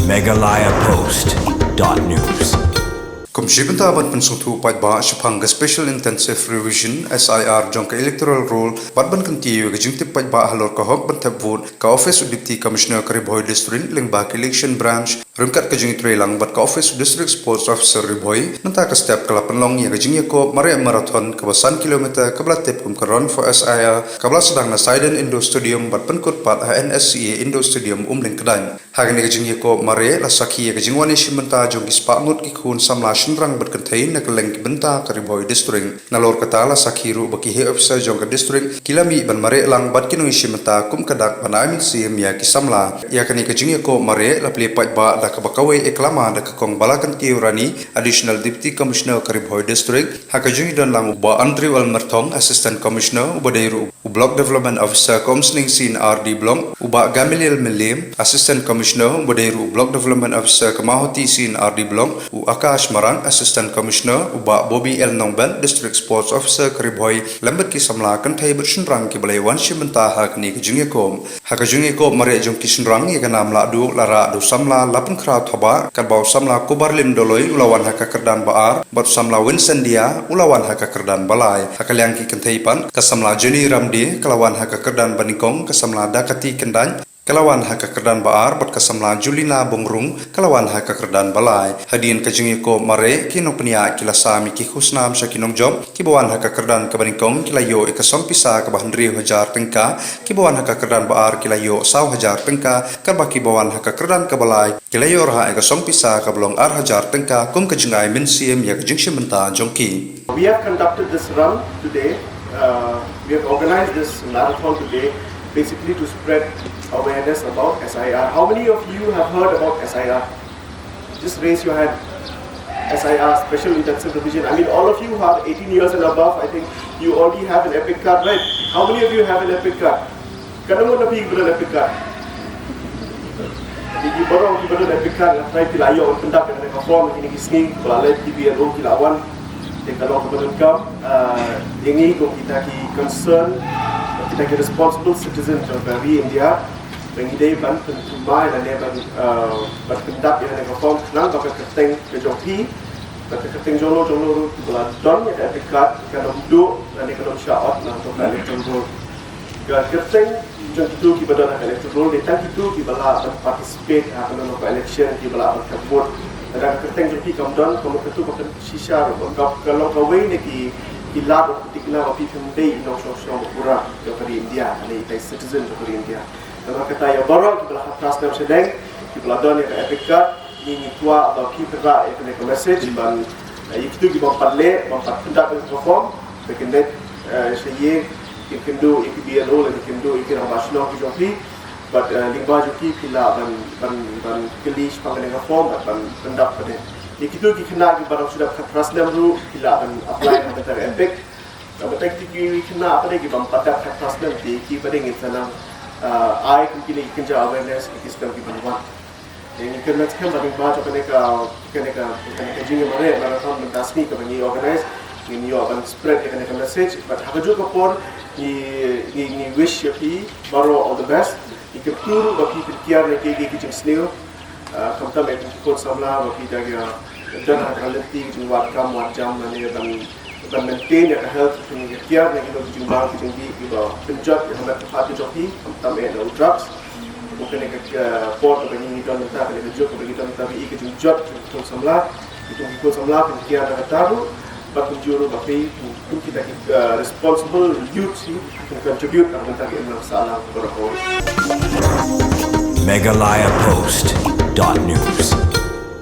MeghalayaPost.news. Komsibenta ban pensungtu ba shapanga special intensive revision SIR jongka electoral roll ban kantiu gajingtip ba halor ka hok ban tabut ka office of deputy commissioner Karibhoy district lengbak election branch rungkat kajing trelang bat ka office of district sports officer Ribhoy nanta ka step kala pynlong yang jingiakop mareh marathon ka 1 kilometer ka blatep ka run for SIR ka bla sedang na Siden Indo Stadium bat penkut pat HNSCA Indo Stadium ling kedan hagani ka jingiakop mareh la sakhi ka jingwani shimenta jong ispa ngut ki khun samla shinrang berkentain nak leng benta Karibhoy district nalor kata la sakhiru baki he officer jong ka district kilami ban mareh lang bat kinung shimenta kum kadak banami sim ya kisamla ya kani ka jingiakop mareh la plepat ba kabakawai eklama da kong balakan tiurani additional deputy commissioner Karibhoy district hakajungi dan lang uba Andrew Almertong assistant commissioner uba dairu block development officer komsning sin RD blong uba Gamaliel Melim assistant commissioner uba dairu block development officer Kamahoti sin RD blong u Akash Marang assistant commissioner uba Bobby L Nongben district sports officer Karibhoy lambat ki samla kan thai bersenrang ki balai wan shimenta hakni kajungi kom mare jong kisnrang ya kanam la du lara du samla lapun crowd thoba karbau samla kubarlim doloi ulawan haka kerdan baar bat samla winsendia ulawan haka kerdan balai hakalyang ki kentaipan kasamla jeni ramdi kalawan haka kerdan banikong kasamla dakati kendan kalawan haka kerdan baar bat kasamla julina bongrung kalawan haka kerdan balai hadin kajingi ko mare kinong penia kilasami ki khusnam sakinong job kibawan haka kerdan kabanikong kilayo ikasong pisa ka 100,000 tengka kibawan haka kerdan baar kilayo 100,000 tengka karbaki bawan haka kerdan kabalai kilayo raha ikasong pisa ka belong 100,000 tengka kum kajingai min siem ya kajing shimenta jongki. We have conducted this run today. We have organized this marathon today basically to spread awareness about SIR. How many of you have heard about SIR? Just raise your hand. SIR, Special Intensive Revision. I mean, all of you who are 18 years and above, I think you already have an epic card, right? How many of you have an epic card? Kadang mana pergi kepada epic card? Jadi baru kita ada epic card, try pilayo orang pendak dengan form ini kisning, pelalai TBLO kilawan. Dan kalau kepada kau, ini kita ki concern, kita ki responsible citizen of India. Pengidai ban pentumai dan dia ban pendak yang ada form nang pakai keteng kejoki, pakai keteng jolo belah don yang ada dekat kalau duduk dan kalau syarat nang untuk electoral. Keteng jom itu kita dah electoral, datang itu kita belah participate kalau nak election kita belah vote. Dan keteng joki kamdon kalau ketu pakai shisha kalau kawai ni ki lab ketikna api pemdai nong sosial kurang dari India, dari citizen dari India. Kalau kata ya baru kita lah kelas dalam sedang kita ladon yang epikat ini tua atau kita yang kena message ban itu kita memperle memperkendak perform berkendak saya ikindu ikbialo lagi ikindu ikira nasional kijoki but lingba joki pila ban kelish pangalenga form ban kendak pada itu kena barang sudah kelas dalam dulu pila ban apply pada epic tapi kita kena apa lagi ban pada kelas dalam kita pada ingin senang I kini kerja awareness kita sedang kita buat. Yang kita sekarang bagi baca kena jingi mareh marathon mentasmi kami organize ini akan spread kena message. But hak juga pun ni wish yapi baru all the best. Ikut tur bagi perkiar lagi kita sendiri. Kamu tahu ikut samla bagi jaga dan akalati jual kamu jam mana dan maintain yang health penyiar yang kita jumlah tinggi kita penjat yang kita hati joki tambah ada drugs bukan ke port atau ini kan kita ada joki bagi kita tapi ikut penjat untuk samla itu ikut samla penyiar yang tahu bagi juru bagi kita responsible youth sih contribute dalam tadi masalah kepada MeghalayaPost.news